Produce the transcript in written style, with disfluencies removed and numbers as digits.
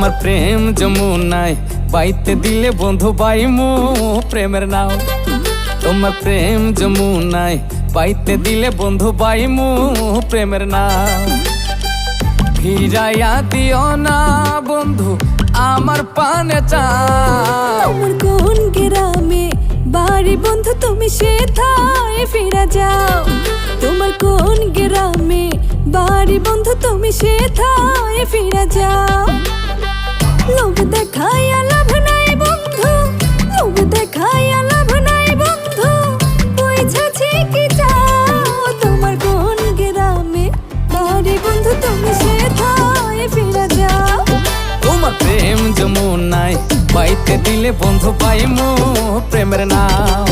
তোমার প্রেম যমুনায় বাইতে দিলে বন্ধু বাইমু প্রেমের নাও। তোমার প্রেম যমুনায় বাইতে দিলে বন্ধু বাইমু প্রেমের নাও। ফিরাইয়া দিও না বন্ধু আমার পানে চাও। আমার কোন গ্রামে বাড়ি বন্ধু তুমি সেথায় ফিরে যাও। তোমার কোন গ্রামে বাড়ি বন্ধু তুমি সেথায় ফিরে যাও। লোভ দেখাইয়া লাভ নাই বন্ধু, লোভ দেখাইয়া লাভ নাই বন্ধু, বুঝাছি কি চাও। তোমার কোন গ্রামে বাড়ি বন্ধু তুমি সেথায় ফিরে যাও। তোমার প্রেম যমুনায় বাইতে দিলে বন্ধু পাইমু প্রেমের নাও।